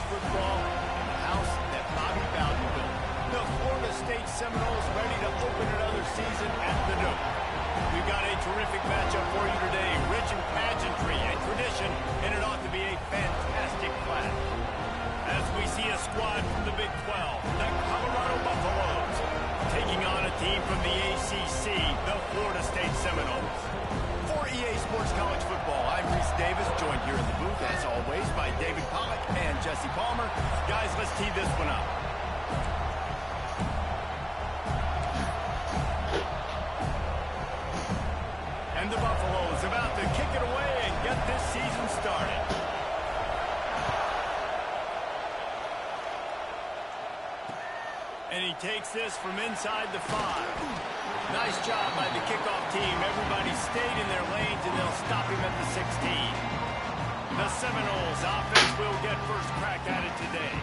football in the house that Bobby Bowden built. The Florida State Seminoles ready to open another season at the Nook. We've got a terrific matchup for you today, rich in pageantry and tradition, and it ought to be a fantastic clash. As we see a squad from the Big 12, the Colorado Buffaloes, taking on a team from the ACC, the Florida State Seminoles. For EA Sports College Football, I'm Reese Davis, joined here in the booth, as always, by David Pollack and Jesse Palmer. Guys, let's tee this one up. And the Buffaloes about to kick it away and get this season started. And he takes this from inside the 5. Nice job by the kickoff team. Everybody stayed in their lanes, and they'll stop him at the 16. The Seminoles offense will get first crack at it today.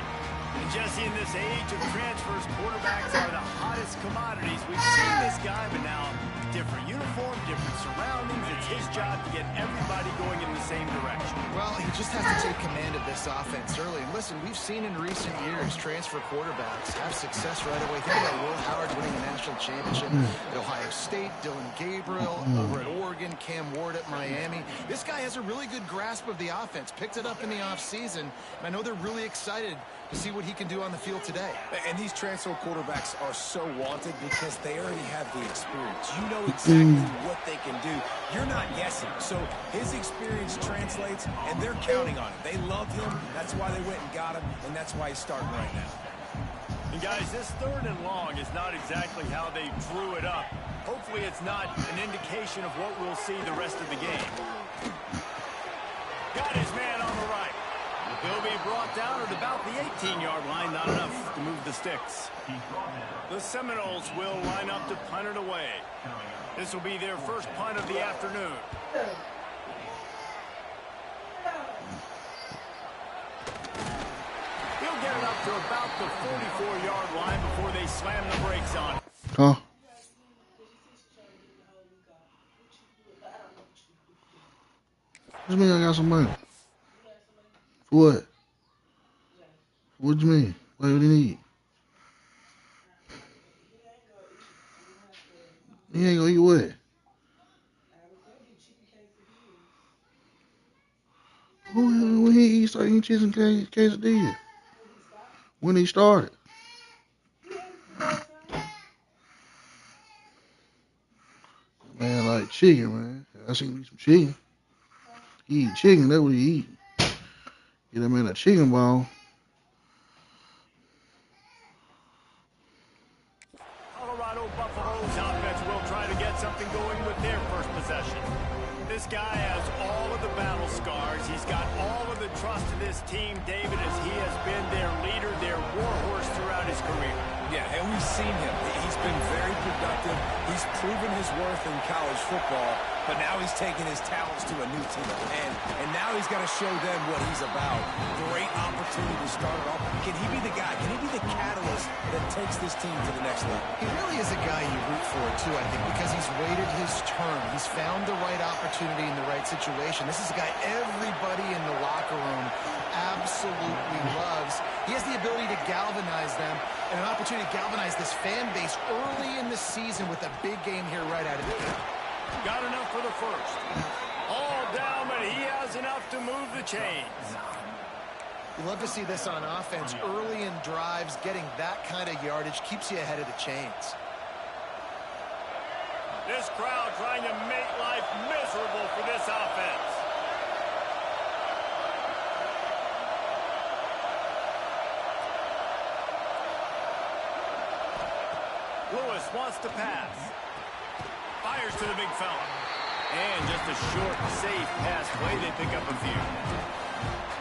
And Jesse, in this age of transfers, quarterbacks are the hottest commodities. We've seen this guy, but now different uniform, different surroundings. It's his job to get everybody going in the same direction. Well, he just has to take command of this offense early. And listen, we've seen in recent years transfer quarterbacks have success right away. Think about Will Howard winning a national championship at Ohio State, Dylan Gabriel over at Oregon, Cam Ward at Miami. This guy has a really good grasp of the offense, picked it up in the offseason, and I know they're really excited to see what he can do on the field today. And these transfer quarterbacks are so wanted because they already have the experience. You know exactly what they can do. You're not guessing. So his experience translates, and they're counting on it. They love him. That's why they went and got him, and that's why he's starting right now. And guys, this 3rd and long is not exactly how they drew it up. Hopefully it's not an indication of what we'll see the rest of the game. Got his man on the right. He'll be brought down at about the 18-yard line, not enough to move the sticks. The Seminoles will line up to punt it away. This will be their first punt of the afternoon. He'll get it up to about the 44-yard line before they slam the brakes on it. Huh? What do you mean I got some money? For what? What do you mean? What do you need? He ain't gonna eat what? When he started eating chicken quesadilla? When he started? Man, like chicken, man. I seen him eat some chicken. He eat chicken, that's what he eat. Get him in a chicken ball. Colorado Buffaloes offense will try to get something going with their first possession. This guy has all of the battle scars. He's got all of the trust of this team, David, as he has been their leader, their warhorse throughout his career. Yeah, and we've seen him. He's been very productive. He's proven his worth in college football, but now he's taking his talents to a new team. And now he's got to show them what he's about. Great opportunity to start it off. Can he be the guy? Can he be the catalyst that takes this team to the next level? He really is a guy you root for, too, I think, because he's waited his turn. He's found the right opportunity in the right situation. This is a guy everybody in the locker room absolutely loves. He has the ability to galvanize them and an opportunity to galvanize this fan base early in the season with a big game here right out of the gate. Got enough for the first. All down, but he has enough to move the chains. You love to see this on offense. Early in drives, getting that kind of yardage keeps you ahead of the chains. This crowd trying to make life miserable for this offense. Lewis wants to pass. Fires to the big fella. And just a short, safe pass play. They pick up a few.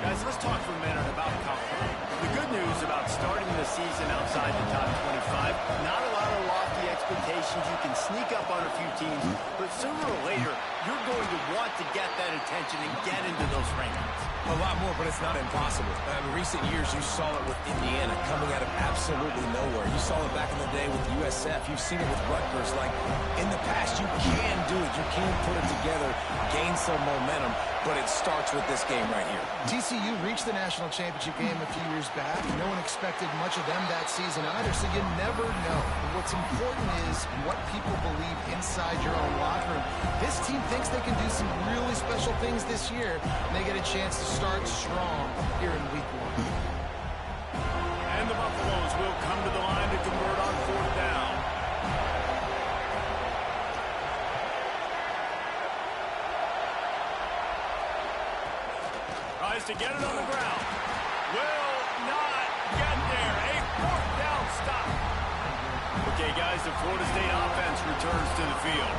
Guys, let's talk for a minute about Colorado. The good news about starting the season outside the top 25, not a lot of lofty expectations. You can sneak up on a few teams, but sooner or later, you're going to want to get that attention and get into those rankings. A lot more, but it's not impossible. In recent years, you saw it with Indiana coming out of absolutely nowhere. You saw it back in the day with USF. You've seen it with Rutgers. Like, in the past, you can do do it. You can put it together, gain some momentum, but it starts with this game right here. TCU reached the national championship game a few years back. No one expected much of them that season either, so you never know. But what's important is what people believe inside your own locker room. This team thinks they can do some really special things this year, and they get a chance to start strong here in week 1. And the Buffaloes will come to the line to convert on 4th down. Tries to get it on the ground. Will not get there. A 4th down stop. Okay, guys, the Florida State offense returns to the field.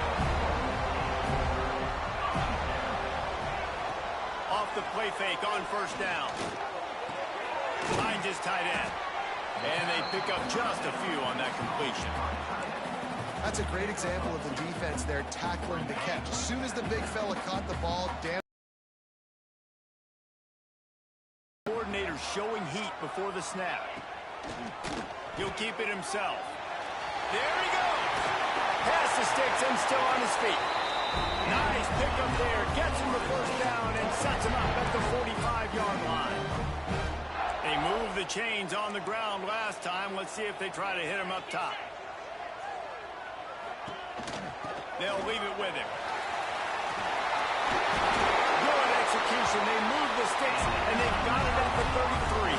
Off the play fake on 1st down. Finds his tight end. And they pick up just a few on that completion. That's a great example of the defense there tackling the catch. As soon as the big fella caught the ball, Coordinator showing heat before the snap. He'll keep it himself. There he goes. Pass the sticks and still on his feet. Nice pickup there. Gets him the 1st down and sets him up at the 45-yard line. They moved the chains on the ground last time. Let's see if they try to hit him up top. They'll leave it with him. Good execution. They move the sticks, and they've got it at the 33.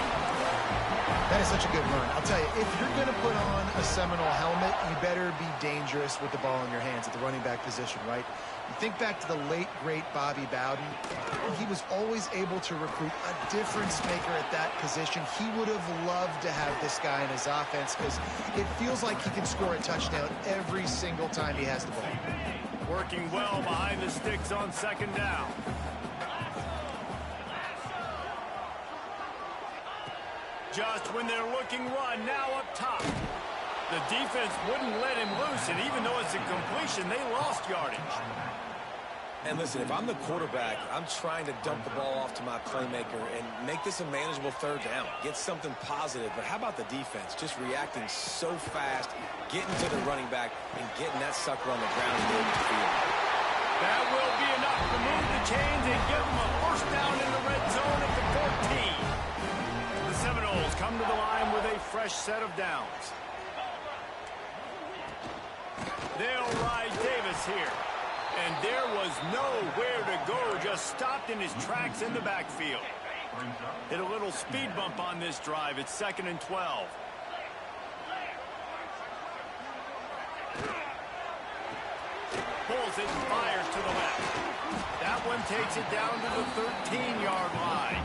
that is such a good run. I'll tell you, if you're going to put on a Seminole helmet, you better be dangerous with the ball in your hands at the running back position, right? You think back to the late, great Bobby Bowden. He was always able to recruit a difference maker at that position. He would have loved to have this guy in his offense because it feels like he can score a touchdown every single time he has the ball. Working well behind the sticks on 2nd down. Just when they're looking run, now up top. The defense wouldn't let him loose, and even though it's a completion, they lost yardage. And listen, if I'm the quarterback, I'm trying to dump the ball off to my playmaker and make this a manageable 3rd down. Get something positive. But how about the defense? Just reacting so fast, getting to the running back, and getting that sucker on the ground and moving the field. That will be enough to move the chains and give them a 1st down in the red zone at the 14. The Seminoles come to the line with a fresh set of downs. They'll ride Davis here. And there was nowhere to go, just stopped in his tracks in the backfield. Hit a little speed bump on this drive. It's 2nd and 12. Pulls it and fires to the left. That one takes it down to the 13-yard line.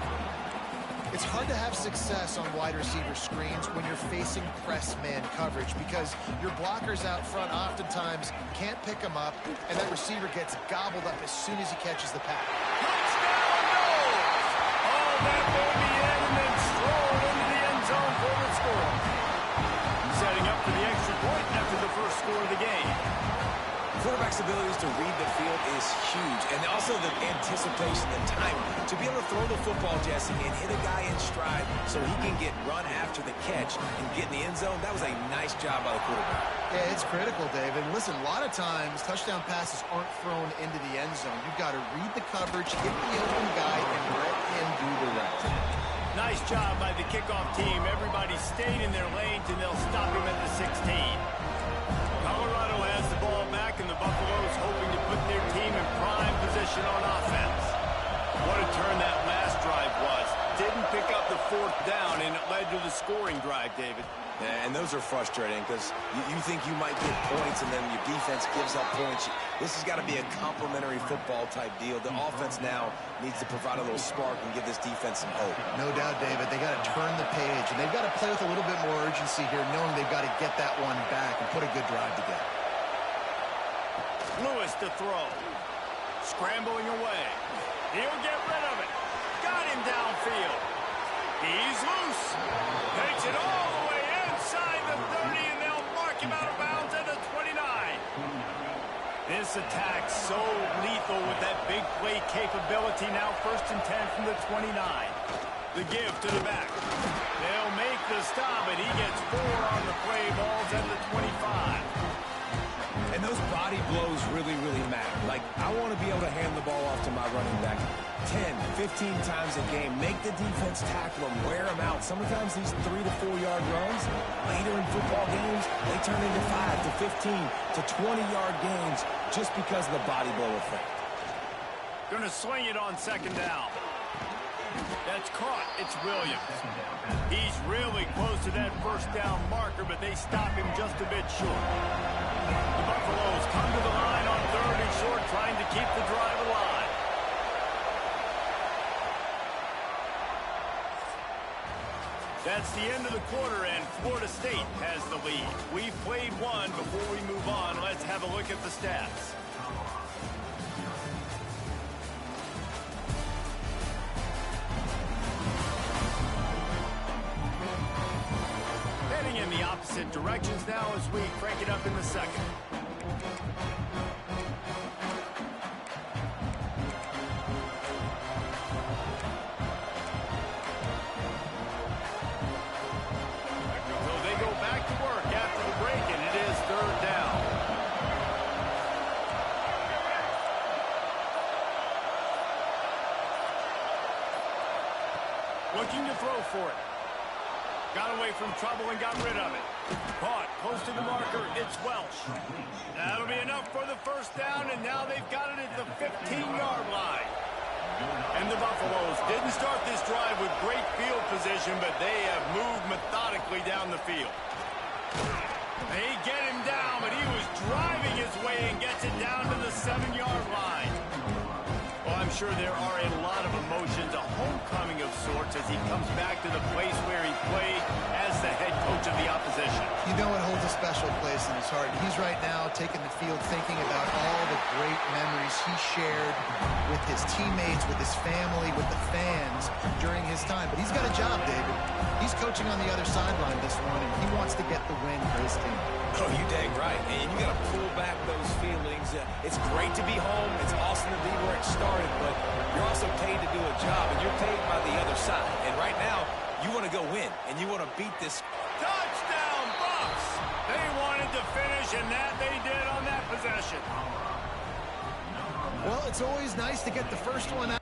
It's hard to have success on wide receiver screens when you're facing press man coverage because your blockers out front oftentimes can't pick them up, and that receiver gets gobbled up as soon as he catches the pass. Touchdown, no! Oh, that baby in and then strolled into the end zone for the score. Setting up for the extra point after the first score of the game. Quarterback's abilities to read the field is huge, and also the anticipation and timing. To be able to throw the football, Jesse, and hit a guy in stride so he can get run after the catch and get in the end zone, that was a nice job by the quarterback. Yeah, it's critical, David. Listen, a lot of times touchdown passes aren't thrown into the end zone. You've got to read the coverage, hit the open guy, and let him do the rest. Nice job by the kickoff team. Everybody stayed in their lanes, and they'll stop him at the 16. Colorado has the ball back, and the Buffaloes hoping to put their team in prime position on offense. What a turn that last drive was. Didn't pick up the 4th down, and it led to the scoring drive, David. Yeah, and those are frustrating because you think you might get points, and then your defense gives up points. This has got to be a complementary football type deal. The offense now needs to provide a little spark and give this defense some hope. No doubt, David. They got to turn the page, and they've got to play with a little bit more urgency here, knowing they've got to get that one back and put a good drive together. Lewis to throw. Scrambling away. He'll get rid of it. Got him downfield. He's loose. Takes it all the way inside the 30, and they'll mark him out of bounds at the 29. This attack so lethal with that big play capability. Now 1st and 10 from the 29. The give to the back. They'll make the stop, and he gets 4 on the play. Balls at the 25. And those body blows really, really matter. Like, I want to be able to hand the ball off to my running back 10, 15 times a game. Make the defense tackle them, wear them out. Sometimes these 3 to 4 yard runs, later in football games, they turn into 5 to 15 to 20-yard gains just because of the body blow effect. Going to swing it on second down. That's caught. It's Williams. He's really close to that first down marker, but they stop him just a bit short. The Buffaloes come to the line on 3rd and short, trying to keep the drive alive. That's the end of the quarter, and Florida State has the lead. We've played one. Before we move on, let's have a look at the stats. Heading in the opposite directions now as we crank it up in the second. So they go back to work after the break, and it is 3rd down. Looking to throw for it. Got away from trouble and got rid of it. Caught close to the marker. It's Welsh. That'll be enough for the first down, and now they've got it at the 15-yard line. And the Buffaloes didn't start this drive with great field position, but they have moved methodically down the field. They get him down, but he was driving his way and gets it down to the 7-yard line. Well, I'm sure there are a lot of emotions, a homecoming of sorts, as he comes back to the place where he played as the head coach of the opposition. You know it holds a special place in his heart. He's right now taking the field thinking about all the great memories he shared with his teammates, with his family, with the fans during his time. But he's got a job, David. He's coaching on the other sideline this one, and he wants to get the win for his team. Oh, you dang right. And you got to pull back those feelings. It's great to be home. It's awesome to be where it started, but you're also paid to do a job, and you're paid by the other side. And right now, you want to go win, and you want to beat this. Touchdown, Bucks! They wanted to finish, and that they did on that possession. Well, it's always nice to get the first one out.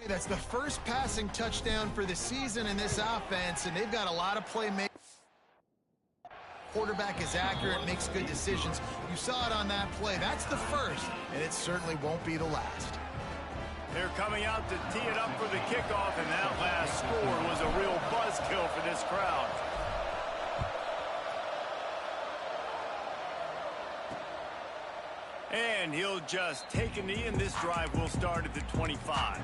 That's the first passing touchdown for the season in this offense, and they've got a lot of playmakers. Quarterback is accurate, makes good decisions. You saw it on that play. That's the first, and it certainly won't be the last. They're coming out to tee it up for the kickoff, and that last score was a real buzzkill for this crowd. And he'll just take a knee, and this drive will start at the 25.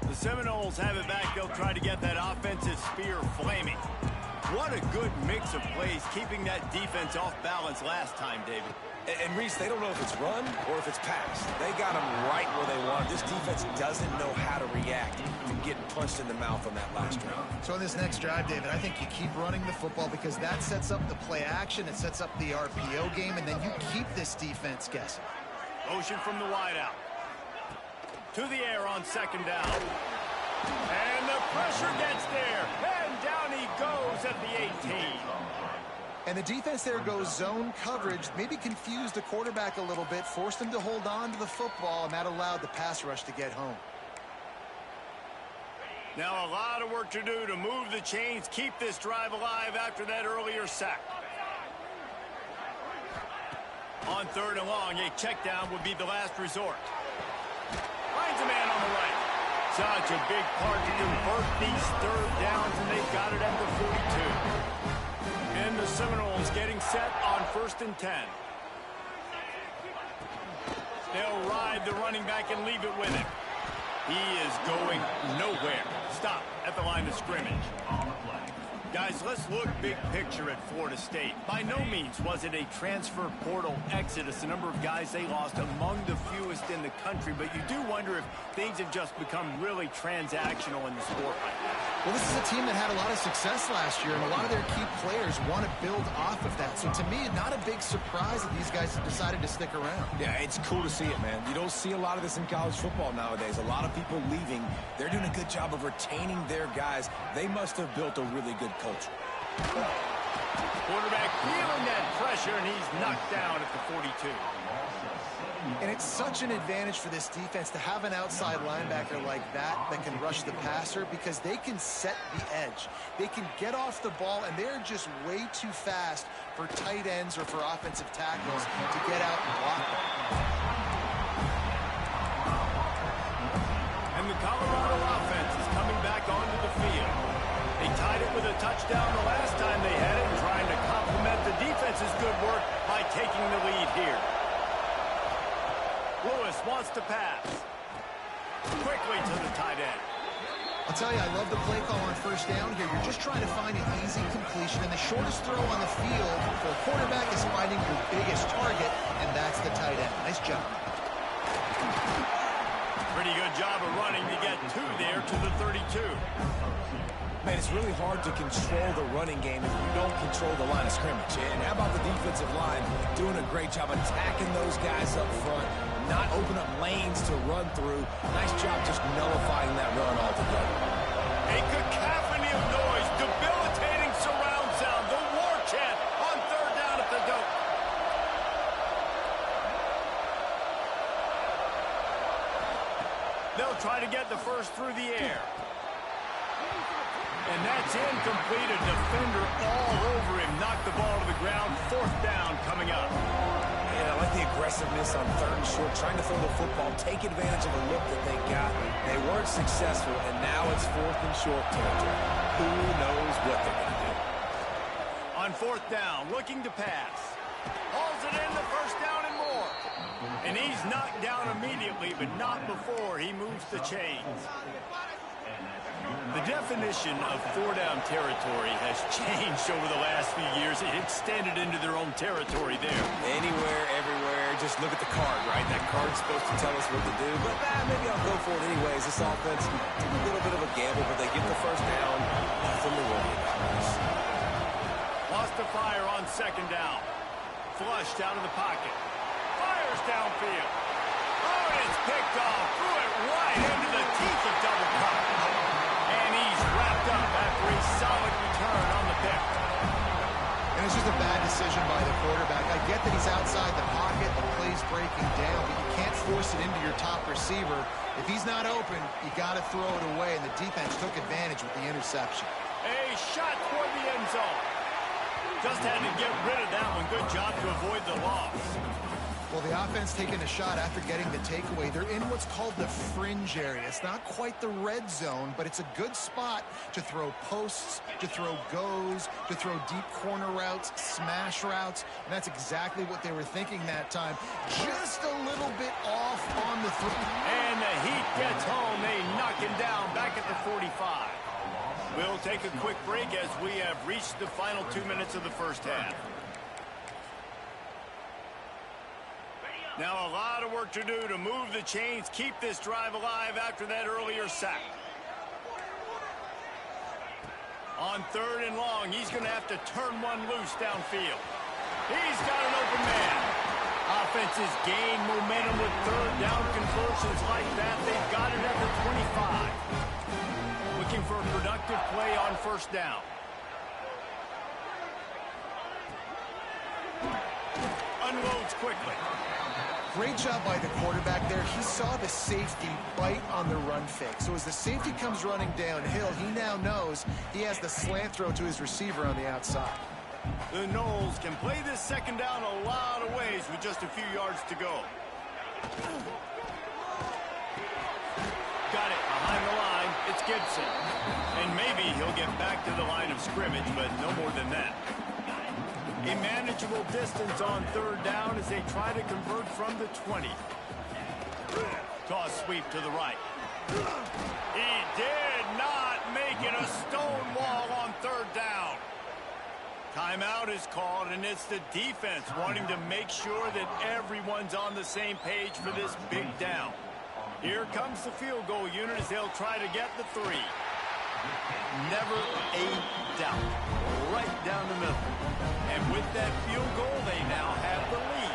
The Seminoles have it back. They'll try to get that offensive spear flaming. What a good mix of plays, keeping that defense off balance last time, David. And Reese, they don't know if it's run or if it's pass. They got them right where they want. This defense doesn't know how to react to getting punched in the mouth on that last drive. So in this next drive, David, I think you keep running the football because that sets up the play action, it sets up the RPO game, and then you keep this defense guessing. Motion from the wideout. To the air on second down. And the pressure gets there. And down he goes at the 18. And the defense there goes zone coverage, maybe confused the quarterback a little bit, forced him to hold on to the football, and that allowed the pass rush to get home. Now a lot of work to do to move the chains, keep this drive alive after that earlier sack. On third and long, a check down would be the last resort. Finds a man on the right. Such a big part to convert these third downs, and they've got it at the 42. And the Seminoles getting set on 1st and 10. They'll ride the running back and leave it with him. He is going nowhere. Stop at the line of scrimmage. Guys, let's look big picture at Florida State. By no means was it a transfer portal exodus. The number of guys they lost among the fewest in the country, but you do wonder if things have just become really transactional in the sport right now. Well, this is a team that had a lot of success last year, and a lot of their key players want to build off of that. So to me, not a big surprise that these guys have decided to stick around. Yeah, it's cool to see it, man. You don't see a lot of this in college football nowadays. A lot of people leaving. They're doing a good job of retaining their guys. They must have built a really good culture. Quarterback feeling that pressure, and he's knocked down at the 42. And it's such an advantage for this defense to have an outside linebacker like that can rush the passer because they can set the edge. They can get off the ball, and they're just way too fast for tight ends or for offensive tackles to get out and block them. And the Colorado offense is coming back onto the field. They tied it with a touchdown the last time they had it, trying to complement the defense's good work by taking the lead here. Lewis wants to pass. Quickly to the tight end. I'll tell you, I love the play call on first down here. You're just trying to find an easy completion, and the shortest throw on the field for a quarterback is finding your biggest target, and that's the tight end. Nice job. Pretty good job of running to get two there to the 32. Man, it's really hard to control the running game if you don't control the line of scrimmage. And how about the defensive line doing a great job attacking those guys up front, not open up lanes to run through. Nice job just nullifying that run altogether. A cacophony of noise, debilitating surround sound, the war chant on third down at the dope. They'll try to get the first through the air. And that's incomplete. A defender all over him. Knocked the ball to the ground. Fourth down coming up. And I like the aggressiveness on third and short, trying to throw the football, take advantage of the look that they got. They weren't successful, and now it's fourth and short territory. Who knows what they're going to do? On fourth down, looking to pass. Hauls it in, the first down and more. And he's knocked down immediately, but not before he moves the chains. The definition of four-down territory has changed over the last few years. It extended into their own territory there. Anywhere, everywhere, just look at the card, right? That card's supposed to tell us what to do, but maybe I'll go for it anyways. This offense took a little bit of a gamble, but they get the first down. Nothing to worry about. Lost the fire on second down. Flushed out of the pocket. Fires downfield. Oh, and it's picked off. Threw it right into the teeth of double cover. And he's wrapped up after a solid return on the pick. And it's just a bad decision by the quarterback. I get that he's outside the pocket. The play plays breaking down, but you can't force it into your top receiver. If he's not open, you got to throw it away, and the defense took advantage with the interception. A shot toward the end zone. Just had to get rid of that one. Good job to avoid the loss. Well, the offense taking a shot after getting the takeaway. They're in what's called the fringe area. It's not quite the red zone, but it's a good spot to throw posts, to throw goes, to throw deep corner routes, smash routes, and that's exactly what they were thinking that time. Just a little bit off on the throw. And the Heat gets home. They knock him down back at the 45. We'll take a quick break as we have reached the final 2 minutes of the first half. Now a lot of work to do to move the chains, keep this drive alive after that earlier sack. On 3rd and long, he's going to have to turn one loose downfield. He's got an open man. Offenses gain momentum with 3rd down conversions like that. They've got it at the 25. Looking for a productive play on 1st down. Unloads quickly. Great job by the quarterback there. He saw the safety bite on the run fake. So as the safety comes running downhill, he now knows he has the slant throw to his receiver on the outside. The Knowles can play this 2nd down a lot of ways with just a few yards to go. Got it behind the line. It's Gibson. And maybe he'll get back to the line of scrimmage, but no more than that. A manageable distance on 3rd down as they try to convert from the 20. Toss sweep to the right. He did not make it a stone wall on 3rd down. Timeout is called, and it's the defense wanting to make sure that everyone's on the same page for this big down. Here comes the field goal unit as they'll try to get the 3. Never a doubt. Right down the middle. And with that field goal, they now have the lead.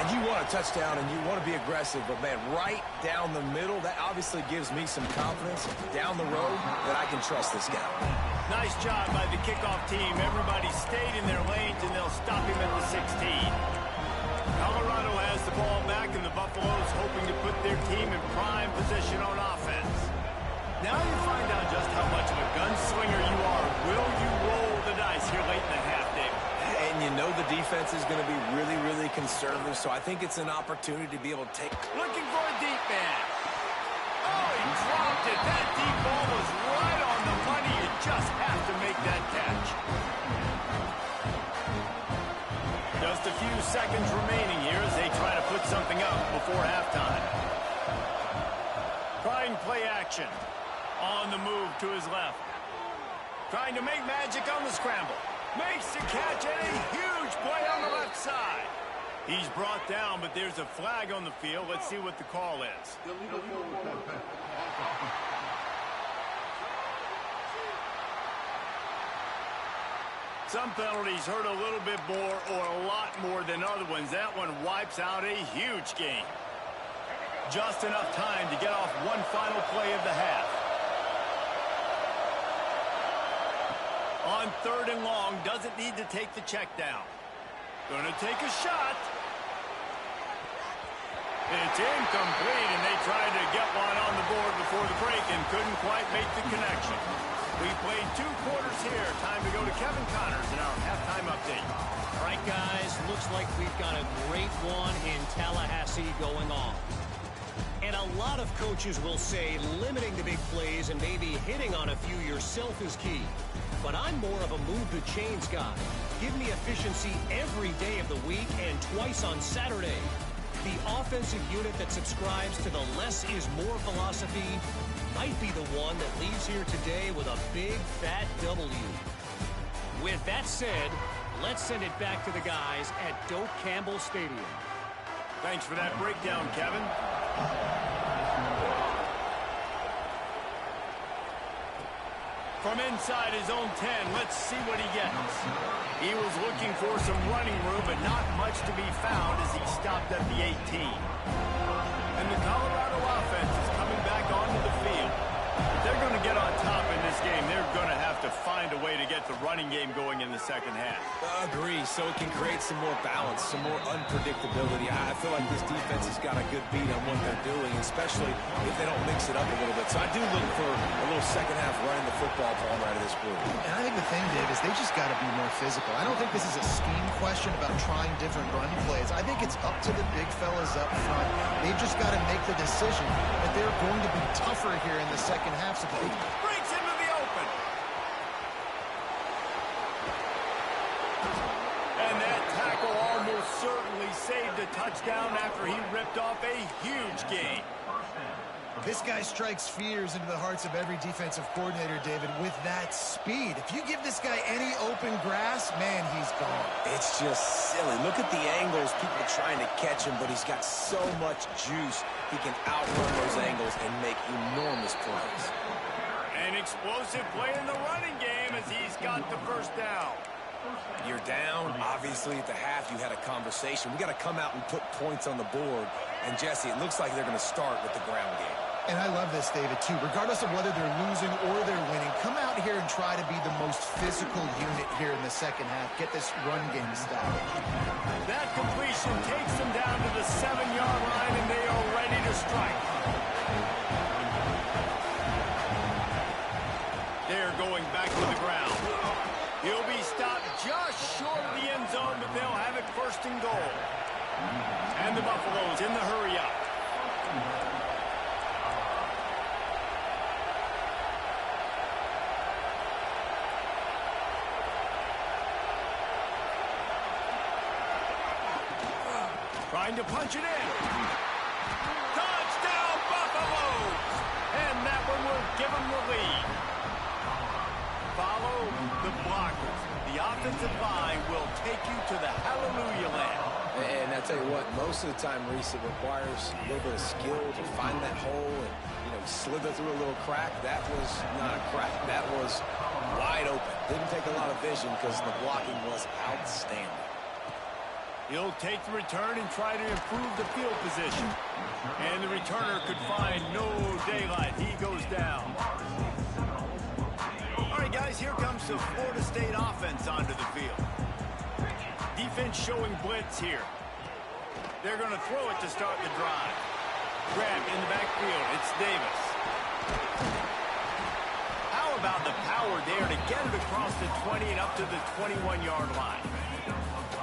And you want a touchdown and you want to be aggressive, but man, right down the middle, that obviously gives me some confidence down the road that I can trust this guy. Nice job by the kickoff team. Everybody stayed in their lanes, and they'll stop him at the 16. Colorado has the ball back, and the Buffaloes hoping to put their team in prime position on offense. Now you find out just how much of a gunslinger you are. Will you roll the dice here late in the half, David? And you know the defense is going to be really, really conservative, so I think it's an opportunity to be able to take... Looking for a deep man. Oh, he dropped it. That deep ball was right on the money. You just have to make that catch. Just a few seconds remaining here as they try to put something up before halftime. Trying play action. On the move to his left. Trying to make magic on the scramble. Makes the catch and a huge play on the left side. He's brought down, but there's a flag on the field. Let's see what the call is. Some penalties hurt a little bit more or a lot more than other ones. That one wipes out a huge game. Just enough time to get off one final play of the half. On 3rd and long, doesn't need to take the check down. Going to take a shot. It's incomplete, and they tried to get one on the board before the break and couldn't quite make the connection. We played 2 quarters here. Time to go to Kevin Connors in our halftime update. All right, guys, looks like we've got a great one in Tallahassee going on. And a lot of coaches will say limiting the big plays and maybe hitting on a few yourself is key. But I'm more of a move-the-chains guy. Give me efficiency every day of the week and twice on Saturday. The offensive unit that subscribes to the less is more philosophy might be the one that leaves here today with a big, fat W. With that said, let's send it back to the guys at Doak Campbell Stadium. Thanks for that breakdown, Kevin. From inside his own 10, let's see what he gets. He was looking for some running room, but not much to be found as he stopped at the 18. And the Colorado offense is coming back onto the field. If they're going to get on top in this game, they're going to have to find a way to get get the running game going in the second half. Agree, so it can create some more balance, some more unpredictability. I feel like this defense has got a good beat on what they're doing, especially if they don't mix it up a little bit. So I do look for a little second half running the football ball right of this group. And I think the thing, Dave, is they just got to be more physical. I don't think this is a scheme question about trying different run plays. I think it's up to the big fellas up front. They've just got to make the decision that they're going to be tougher here in the second half. So Breaks into the open. And that tackle almost certainly saved a touchdown after he ripped off a huge gain. this guy strikes fears into the hearts of every defensive coordinator, David, with that speed. If you give this guy any open grass, man, he's gone. It's just silly. Look at the angles, people trying to catch him, but he's got so much juice. He can outrun those angles and make enormous plays. An explosive play in the running game as he's got the first down. You're down. Obviously, at the half, you had a conversation. We got to come out and put points on the board. And, Jesse, it looks like they're going to start with the ground game. And I love this, David, too. Regardless of whether they're losing or they're winning, come out here and try to be the most physical unit here in the second half. Get this run game started. That completion takes them down to the 7-yard line, and they are ready to strike. They're going back to the ground. He'll be stopped just short of the end zone, but they'll have it first and goal. And the Buffaloes in the hurry up. Trying to punch it in. Touchdown, Buffaloes! And that one will give them the lead. Follow the blockers. The offensive line will take you to the hallelujah land. And I tell you what, most of the time, Reese, it requires a little bit of skill to find that hole and, slither through a little crack. That was not a crack. That was wide open. Didn't take a lot of vision because the blocking was outstanding. He'll take the return and try to improve the field position. And the returner could find no daylight. He goes down. All right, guys, here comes the Florida State offense onto the field. Defense showing blitz here. They're going to throw it to start the drive. Grab in the backfield. It's Davis. How about the power there to get it across the 20 and up to the 21-yard line?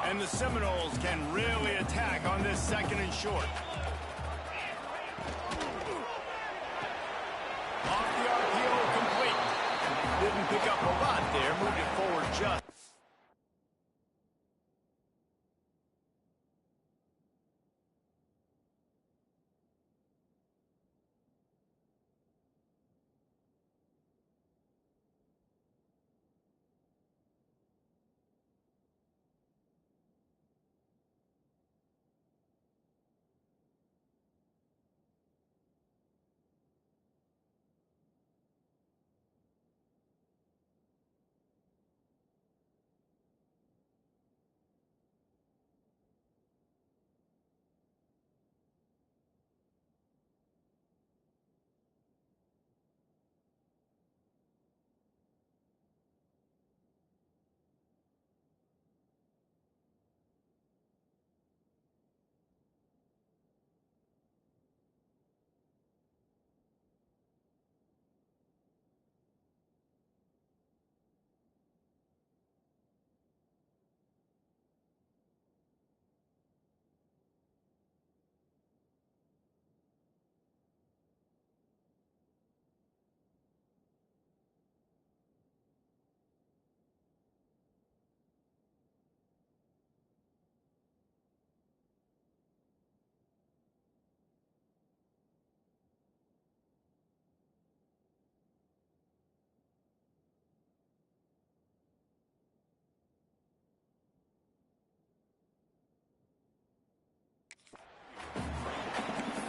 And the Seminoles can really attack on this second and short. Off the RPO, complete. Didn't pick up a lot there, moved it forward just.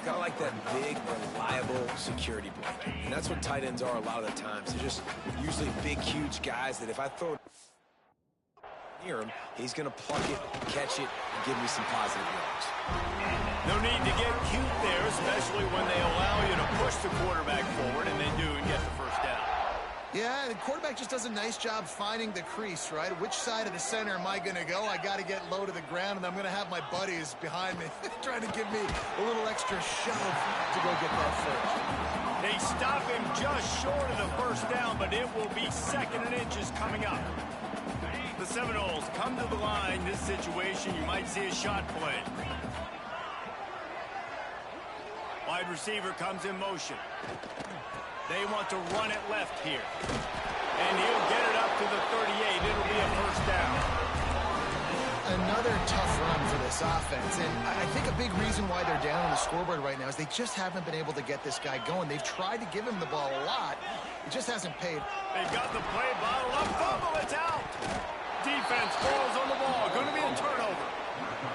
Kind of like that big, reliable security blanket. And that's what tight ends are a lot of the times. They're just usually big, huge guys that if I throw it near him, he's going to pluck it, catch it, and give me some positive yards. No need to get cute there, especially when they allow you to push the quarterback forward, and they do and get the first down. Yeah, Yeah, the quarterback just does a nice job finding the crease, right? Which side of the center am I going to go? I got to get low to the ground, and I'm going to have my buddies behind me trying to give me a little extra shove to go get that first. They stop him just short of the first down, but it will be 2nd and inches coming up. The Seminoles come to the line. This situation, you might see a shot play. Wide receiver comes in motion. They want to run it left here. And he'll get it up to the 38. It'll be a first down. Another tough run for this offense. And I think a big reason why they're down on the scoreboard right now is they just haven't been able to get this guy going. They've tried to give him the ball a lot. It just hasn't paid. They've got the play bottled up. Fumble, it's out. Defense falls on the ball. Going to be a turnover.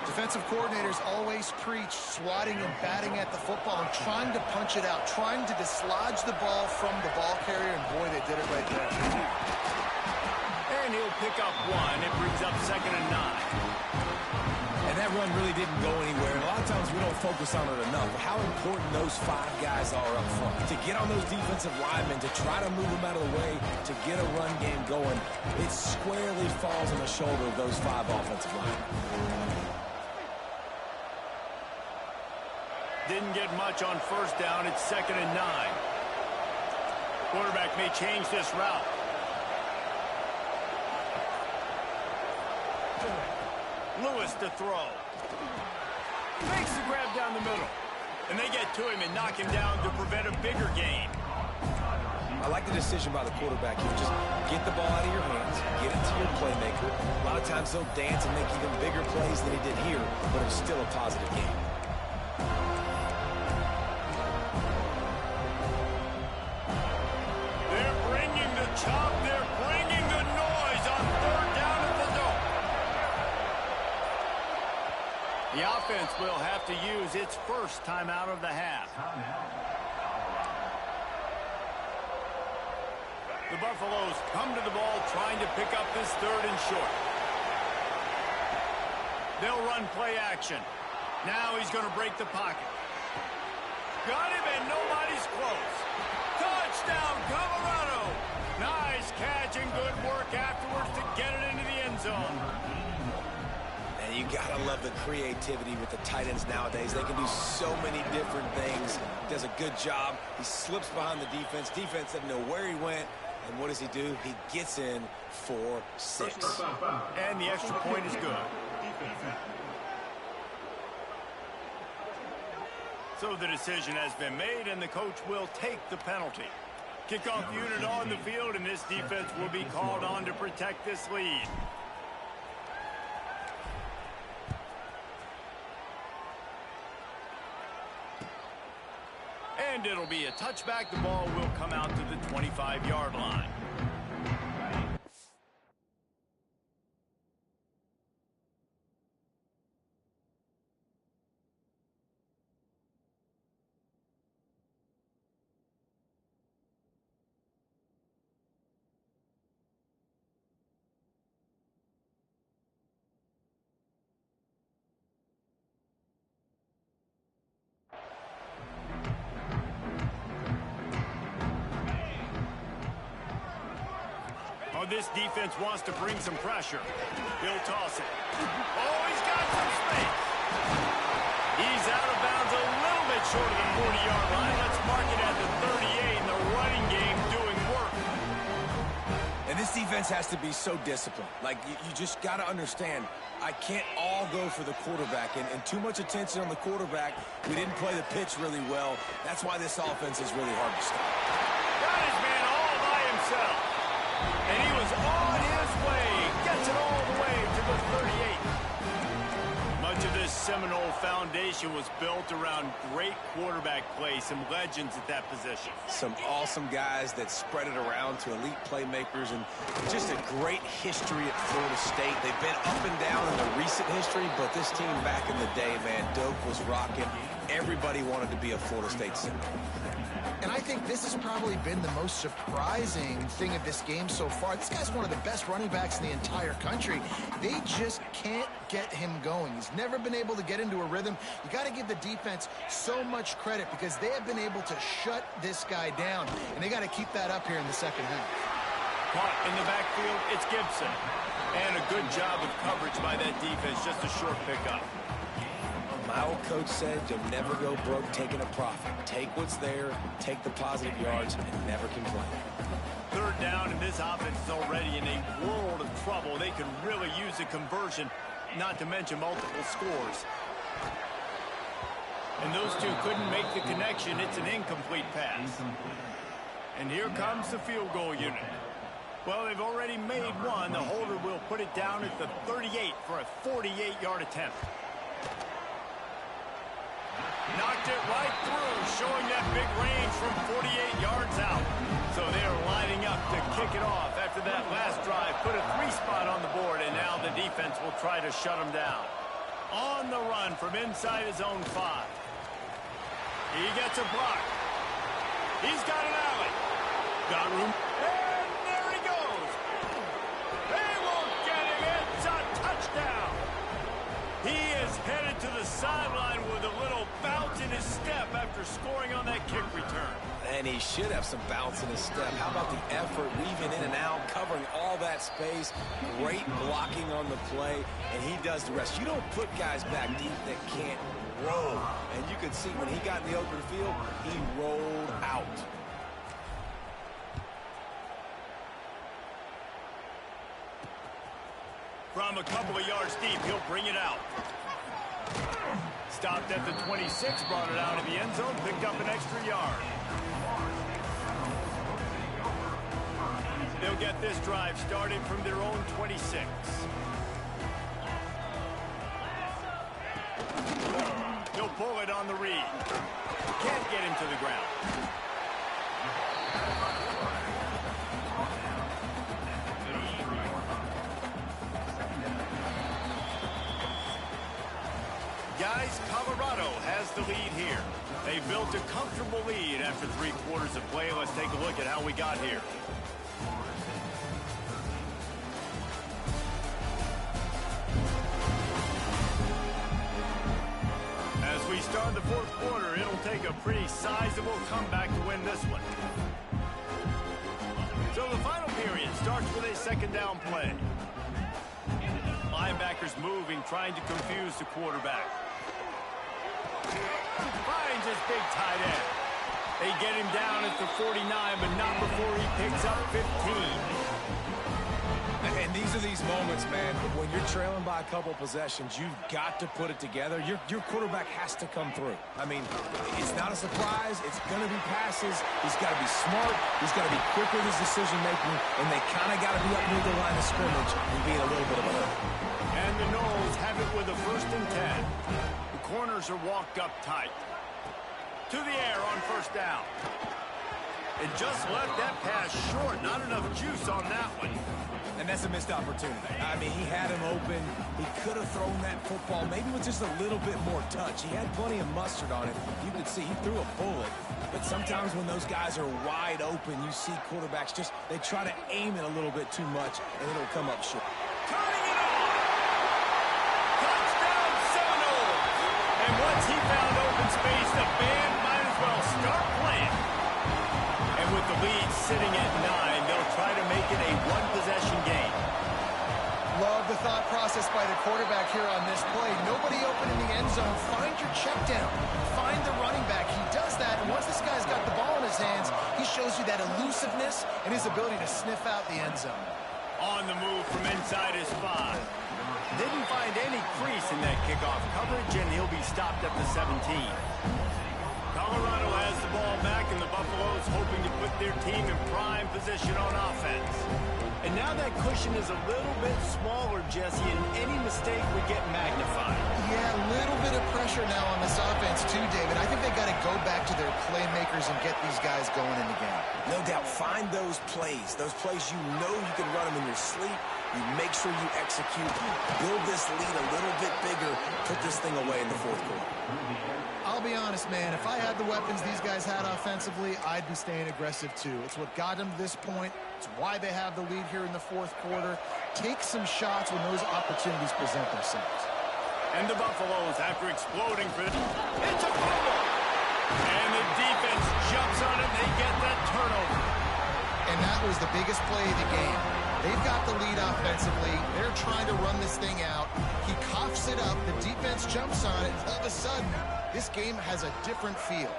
Defensive coordinators always preach swatting and batting at the football and trying to punch it out, trying to dislodge the ball from the ball carrier, and boy, they did it right there. And he'll pick up 1. It brings up 2nd and 9. And that run really didn't go anywhere. And a lot of times we don't focus on it enough. How important those 5 guys are up front. To get on those defensive linemen, to try to move them out of the way, to get a run game going, it squarely falls on the shoulder of those 5 offensive linemen. Didn't get much on first down. It's 2nd and 9. Quarterback may change this route. Lewis to throw. Makes the grab down the middle. And they get to him and knock him down to prevent a bigger gain. I like the decision by the quarterback here. Just get the ball out of your hands, get it to your playmaker. A lot of times he'll dance and make even bigger plays than he did here, but it was still a positive game. Chop, they're bringing the noise on 3rd down at the zone. The offense will have to use its first timeout of the half. The Buffaloes come to the ball trying to pick up this 3rd and short. They'll run play action. Now he's going to break the pocket. Got him and nobody's close. Touchdown, Colorado! Nice catch and good work afterwards to get it into the end zone. And you gotta love the creativity with the tight ends nowadays. They can do so many different things. He does a good job. He slips behind the defense. Defense doesn't know where he went. And what does he do? He gets in for 6. And the extra point is good. So the decision has been made, and the coach will take the penalty. Kickoff unit on the field, and this defense will be called on to protect this lead. And it'll be a touchback. The ball will come out to the 25-yard line. This defense wants to bring some pressure. He'll toss it. Oh, he's got some space. He's out of bounds a little bit short of the 40-yard line. Let's mark it at the 38, and the running game doing work. And this defense has to be so disciplined. Like, you just got to understand, I can't all go for the quarterback. And too much attention on the quarterback. We didn't play the pitch really well. That's why this offense is really hard to stop. Got his man all by himself. And he was on his way. Gets it all the way to the 38. Much of this Seminole foundation was built around great quarterback play. Some legends at that position. Some awesome guys that spread it around to elite playmakers. And just a great history at Florida State. They've been up and down in the recent history, but this team back in the day, man, Doak was rocking. Everybody wanted to be a Florida State Seminole. And I think this has probably been the most surprising thing of this game so far. This guy's one of the best running backs in the entire country. They just can't get him going. He's never been able to get into a rhythm. You got to give the defense so much credit because they have been able to shut this guy down. And they got to keep that up here in the second half. Caught in the backfield, it's Gibson. And a good job of coverage by that defense, just a short pickup. My old coach said you'll never go broke taking a profit. Take what's there, take the positive yards, and never complain. Third down, and this offense is already in a world of trouble. They could really use a conversion, not to mention multiple scores. And those two couldn't make the connection. It's an incomplete pass. And here comes the field goal unit. Well, they've already made one. The holder will put it down at the 38 for a 48-yard attempt. Knocked it right through, showing that big range from 48 yards out. So they're lining up to kick it off after that last drive. Put a 3-spot on the board, and now the defense will try to shut them down. On the run from inside his own 5. He gets a block. He's got an alley. Got room. And there he goes. They won't get him. It's a touchdown. He is headed to the sideline with a little bounce in his step after scoring on that kick return. And he should have some bounce in his step. How about the effort, weaving in and out, covering all that space, great blocking on the play, and he does the rest. You don't put guys back deep that can't roll. And you could see when he got in the open field, he rolled out. From a couple of yards deep, he'll bring it out. Stopped at the 26, brought it out of the end zone, picked up an extra yard. They'll get this drive started from their own 26. He'll pull it on the read. Can't get him to the ground. Guys, Colorado has the lead here. They built a comfortable lead after 3 quarters of play. Let's take a look at how we got here. As we start the 4th quarter, it'll take a pretty sizable comeback to win this one. So the final period starts with a 2nd down play. Linebackers moving, trying to confuse the quarterback. Finds his big tight end. They get him down at the 49, but not before he picks up 15. And these are these moments, man, when you're trailing by a couple possessions, you've got to put it together. Your quarterback has to come through. I mean, it's not a surprise. It's going to be passes. He's got to be smart. He's got to be quick with his decision-making, and they kind of got to be up near the line of scrimmage and be in a little bit of a hurry. And the Noles have it with a 1st and 10. The corners are walked up tight. To the air on 1st down. It just left that pass short. Not enough juice on that one. And that's a missed opportunity. I mean, he had him open. He could have thrown that football maybe with just a little bit more touch. He had plenty of mustard on it. You could see he threw a bullet. But sometimes when those guys are wide open, you see quarterbacks just, they try to aim it a little bit too much, and it'll come up short. Turning it on! Touchdown Seminoles! And once he found open space, the band might as well start playing. And with the lead sitting at 9, they'll try to make it a 1-possession game. Love the thought process by the quarterback here on this play. Nobody open in the end zone. Find your check down. Find the running back. He does that, and once this guy's got the ball in his hands, he shows you that elusiveness and his ability to sniff out the end zone. On the move from inside his 5. Didn't find any crease in that kickoff coverage, and he'll be stopped at the 17. Colorado has the ball back, and the Buffaloes hoping to put their team in prime position on offense. And now that cushion is a little bit smaller, Jesse, and any mistake would get magnified. Yeah, a little bit of pressure now on this offense too, David. I think they got to go back to their playmakers and get these guys going in the game. No doubt, find those plays you know you can run them in your sleep. You make sure you execute, build this lead a little bit bigger, put this thing away in the 4th quarter. I'll be honest, man. If I had the weapons these guys had offensively, I'd be staying aggressive too. It's what got them to this point. It's why they have the lead here in the 4th quarter. Take some shots when those opportunities present themselves. And the Buffaloes, after exploding for it's a fumble! And the defense jumps on it. They get that turnover. and that was the biggest play of the game. They've got the lead offensively. They're trying to run this thing out. He coughs it up. The defense jumps on it. All of a sudden, this game has a different feel.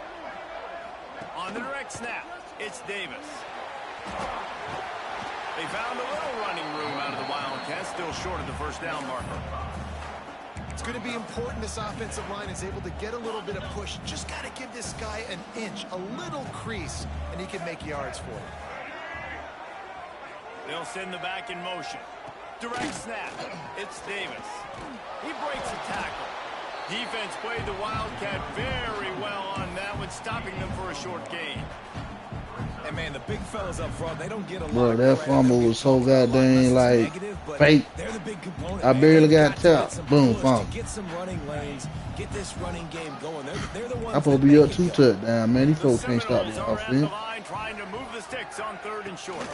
On the direct snap, it's Davis. They found a little running room out of the Wildcats, still short of the first down marker. It's going to be important this offensive line is able to get a little bit of push. Just got to give this guy an inch, a little crease, and he can make yards for it. They'll send the back in motion. Direct snap. It's Davis. He breaks a tackle. Defense played the Wildcat very well on that one, stopping them for a short gain. And man, the big fellas up front, they don't get a lot. Bro, that fumble was so goddamn like fake. They're the big component. I barely got tapped. Boom, fumble. Get some running lanes, get this running game going. They're the ones. I'm supposed to be up 2 touchdowns, man. These folks can't stop the offense. Trying to move the sticks on 3rd and short.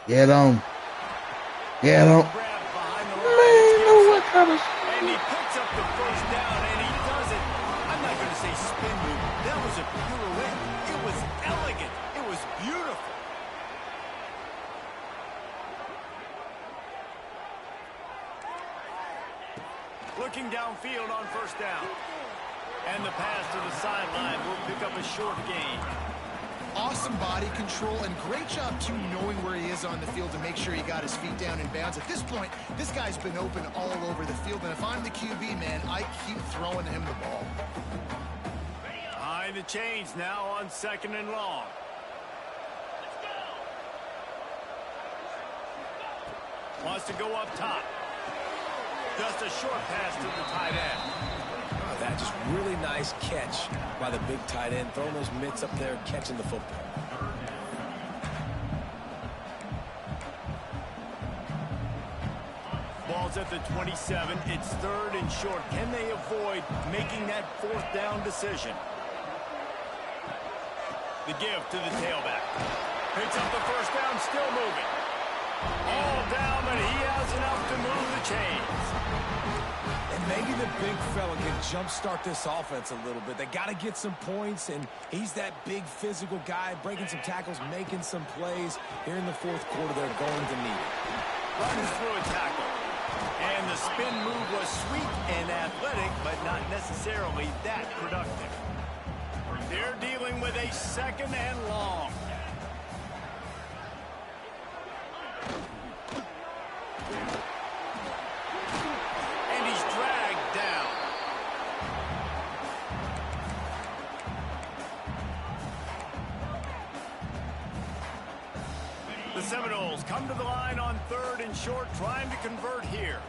Get on. Get on. Man, no what kind of. And he picks up the first down, and he does it. I'm not going to say spin move. That was a pirouette. It was elegant. It was beautiful. Looking downfield on 1st down. And the pass to the sideline will pick up a short gain. Awesome body control and great job, too, knowing where he is on the field to make sure he got his feet down in bounds. At this point, this guy's been open all over the field, and if I'm the QB, man, I keep throwing him the ball. Behind the chains now on 2nd and long. Wants to go up top. Just a short pass to the tight end. That just really nice catch by the big tight end, throwing those mitts up there, catching the football. Ball's at the 27. It's 3rd and short. Can they avoid making that 4th down decision? The give to the tailback. Picks up the first down, still moving. All down, but he has enough to move the chains. And maybe the big fella can jumpstart this offense a little bit. They got to get some points, and he's that big physical guy, breaking some tackles, making some plays. Here in the 4th quarter, they're going to need it. Runs through a tackle. And the spin move was sweet and athletic, but not necessarily that productive. They're dealing with a 2nd and long. And he's dragged down. The Seminoles come to the line on 3rd and short, trying to convert here.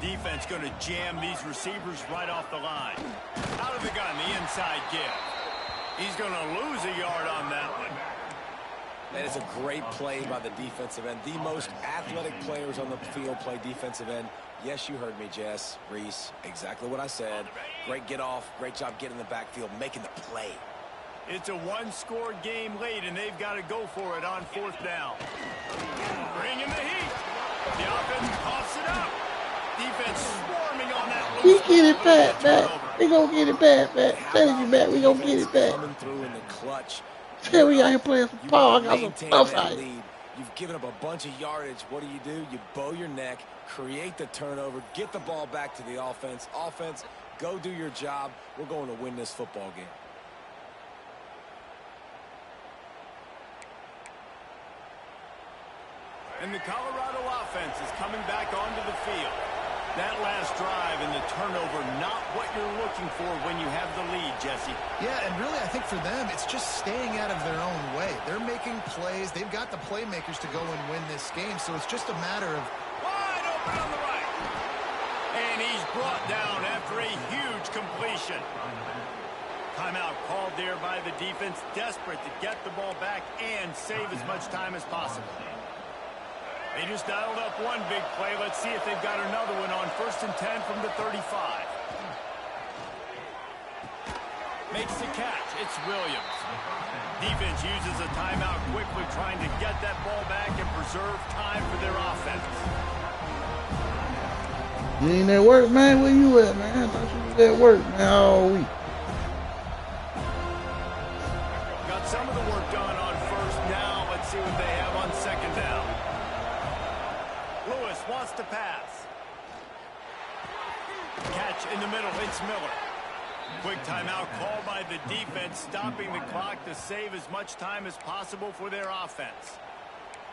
Defense going to jam these receivers right off the line. Out of the gun, the inside give. He's going to lose a yard on that one. That is a great play by the defensive end. The most athletic players on the field play defensive end. Yes, you heard me, Jess, Reese. Exactly what I said. Great get off. Great job getting in the backfield, making the play. It's a 1-score game late, and they've got to go for it on 4th down. Bring in the heat. The offense coughs it up. Defense swarming on that one. We get it back, man. We gonna get it back, man. Tell you, man, we gonna get it back. Coming through in the clutch. Tell me I ain't playing some ball. I got some stuff out. You've given up a bunch of yardage. What do? You bow your neck, create the turnover, get the ball back to the offense. Offense, go do your job. We're going to win this football game. And the Colorado offense is coming back onto the field. That last drive and the turnover, not what you're looking for when you have the lead, Jesse. Yeah, and really, I think for them, it's just staying out of their own way. They're making plays. They've got the playmakers to go and win this game, so it's just a matter of... Wide open on the right. And he's brought down after a huge completion. Timeout called there by the defense, desperate to get the ball back and save as much time as possible. They just dialed up one big play. Let's see if they've got another one on 1st and 10 from the 35. Makes the catch. It's Williams. Defense uses a timeout quickly, trying to get that ball back and preserve time for their offense. You ain't at work, man? Where you at, man? I thought you was at work, man, all week. Got some of the work done on 1st now. Let's see what they have on wants to pass. Catch in the middle. It's Miller. Quick timeout called by the defense, stopping the clock to save as much time as possible for their offense.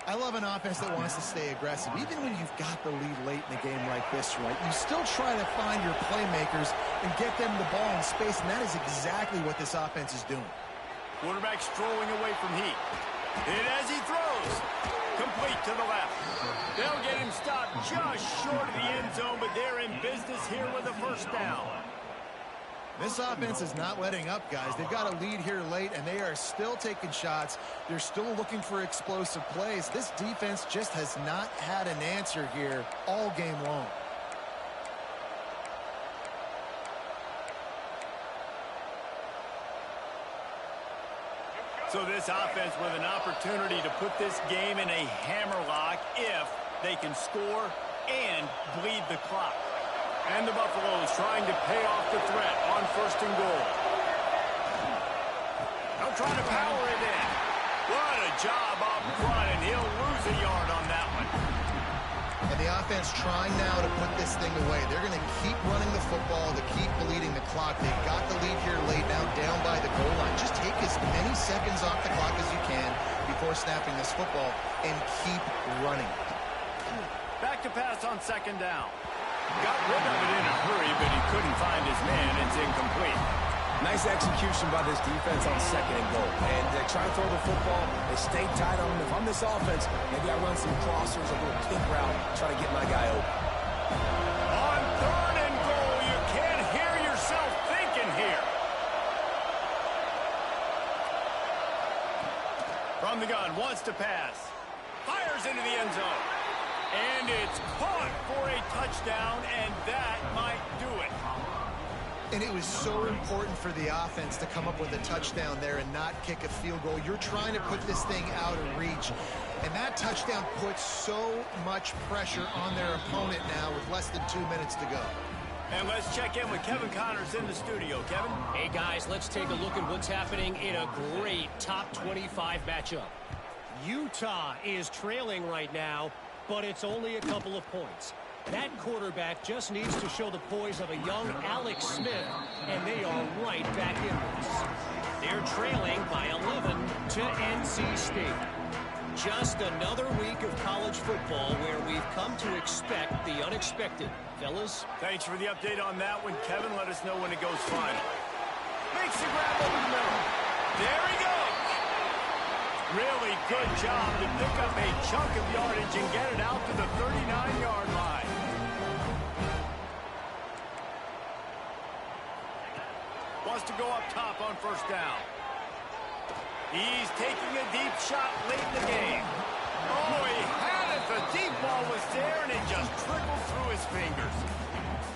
I love an offense that wants to stay aggressive. Even when you've got the lead late in a game like this, right, you still try to find your playmakers and get them the ball in space, and that is exactly what this offense is doing. Quarterback strolling away from heat. And as he throws, complete to the left. They'll get him stopped just short of the end zone, but they're in business here with a first down. This offense is not letting up, guys. They've got a lead here late, and they are still taking shots. They're still looking for explosive plays. This defense just has not had an answer here all game long. So this offense with an opportunity to put this game in a hammerlock if they can score and bleed the clock. And the Buffaloes trying to pay off the threat on 1st and goal. They'll try to power it in. What a job up front, and he'll lose a yard on that one. And the offense trying now to put this thing away. They're going to keep running the football to keep bleeding the clock. They've got the lead here late now down by the goal line. Just take as many seconds off the clock as you can before snapping this football and keep running. Back to pass on 2nd down. Got rid of it in a hurry, but he couldn't find his man. It's incomplete. Nice execution by this defense on 2nd and goal. And they try to throw the football. They stay tight on him. If I'm this offense, maybe I run some crossers, a little kick route, try to get my guy open. On 3rd and goal, you can't hear yourself thinking here. From the gun, wants to pass. Fires into the end zone. And it's caught for a touchdown, and that might do it. And it was so important for the offense to come up with a touchdown there and not kick a field goal. You're trying to put this thing out of reach. And that touchdown puts so much pressure on their opponent now with less than 2 minutes to go. And let's check in with Kevin Connors in the studio. Kevin? Hey, guys, let's take a look at what's happening in a great top 25 matchup. Utah is trailing right now, but it's only a couple of points. That quarterback just needs to show the poise of a young Alex Smith, and they are right back in this. They're trailing by 11 to NC State. Just another week of college football where we've come to expect the unexpected. Fellas? Thanks for the update on that one, Kevin. Let us know when it goes final. Makes the grab over the middle. There he goes. Really good job to pick up a chunk of yardage and get it out to the 39-yard line. Wants to go up top on 1st down. He's taking a deep shot late in the game. Oh, he had it. The deep ball was there, and it just trickled through his fingers.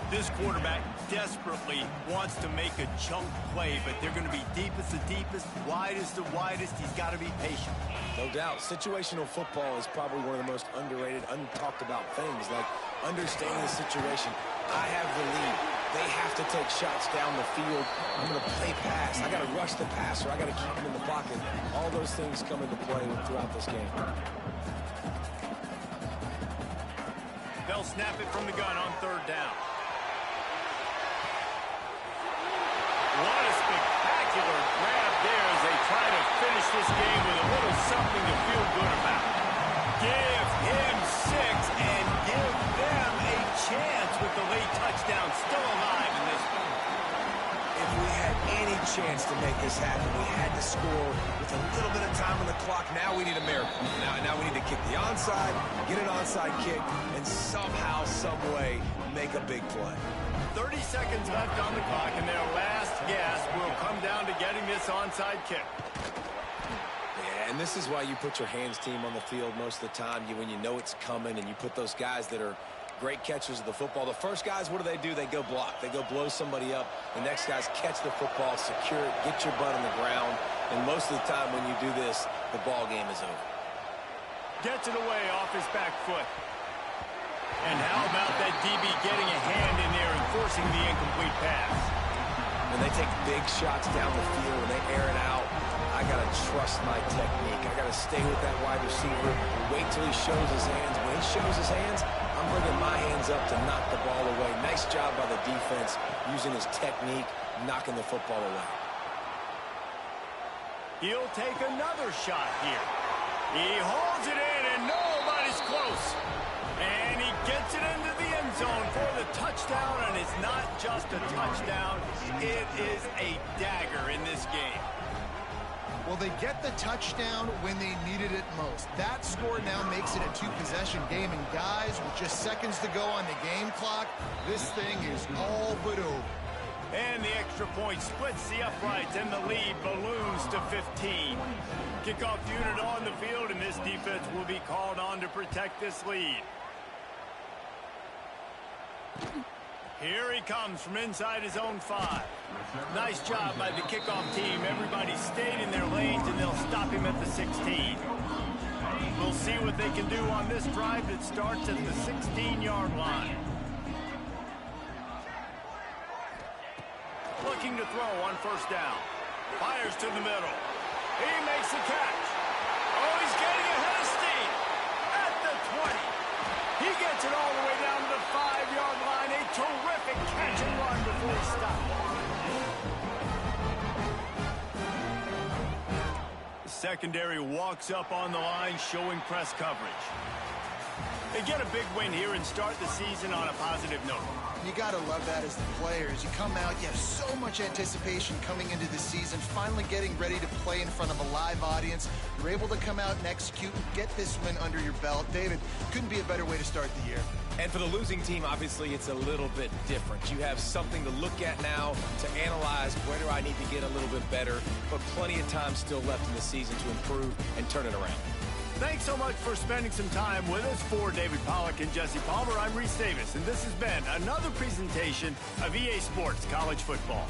This quarterback desperately wants to make a chunk play, but they're going to be deepest the deepest, widest the widest. He's got to be patient. No doubt. Situational football is probably one of the most underrated, untalked about things, like understanding the situation. I have the lead. They have to take shots down the field. I'm going to play pass. I got to rush the passer. I got to keep him in the pocket. All those things come into play throughout this game. They'll snap it from the gun on 3rd down. What a spectacular grab there as they try to finish this game with a little something to feel good about. Give him 6 and give them a chance with the late touchdown still alive in this one. If we had any chance to make this happen, we had to score with a little bit of time on the clock. Now we need a miracle. Now we need to kick the onside, get an onside kick, and somehow, some way, make a big play. 30 seconds left on the clock, and their last gasp will come down to getting this onside kick. Yeah, and this is why you put your hands team on the field most of the time. When you know it's coming, and you put those guys that are great catchers of the football. The first guys, what do? They go block. They go blow somebody up. The next guys catch the football, secure it, get your butt on the ground. And most of the time when you do this, the ball game is over. Gets it away off his back foot. And how about that DB getting a hand in there and forcing the incomplete pass? When they take big shots down the field, when they air it out, I got to trust my technique. I got to stay with that wide receiver, wait till he shows his hands. When he shows his hands, I'm bringing my hands up to knock the ball away. Nice job by the defense using his technique, knocking the football away. He'll take another shot here. He holds it in, and nobody's close. And he gets it into the end zone for the touchdown, and it's not just a touchdown. It is a dagger in this game. Well, they get the touchdown when they needed it most. That score now makes it a two-possession game. And guys, with just seconds to go on the game clock, this thing is all but over. And the extra point splits the uprights, and the lead balloons to 15. Kickoff unit on the field, and this defense will be called on to protect this lead. Here he comes from inside his own 5. Nice job by the kickoff team. Everybody stayed in their lanes, and they'll stop him at the 16. We'll see what they can do on this drive that starts at the 16-yard line. Looking to throw on first down. Fires to the middle. He makes the catch. Oh, he's getting ahead of steam. At the 20. He gets it all the way down to the 5-yard line. A terrific catch and run before he stopped. The secondary walks up on the line, showing press coverage. They get a big win here and start the season on a positive note. You got to love that as the players. You come out, you have so much anticipation coming into the season, finally getting ready to play in front of a live audience. You're able to come out and execute and get this win under your belt. David, couldn't be a better way to start the year. And for the losing team, obviously, it's a little bit different. You have something to look at now to analyze where do I need to get a little bit better, but plenty of time still left in the season to improve and turn it around. Thanks so much for spending some time with us. For David Pollack and Jesse Palmer, I'm Reese Davis, and this has been another presentation of EA Sports College Football.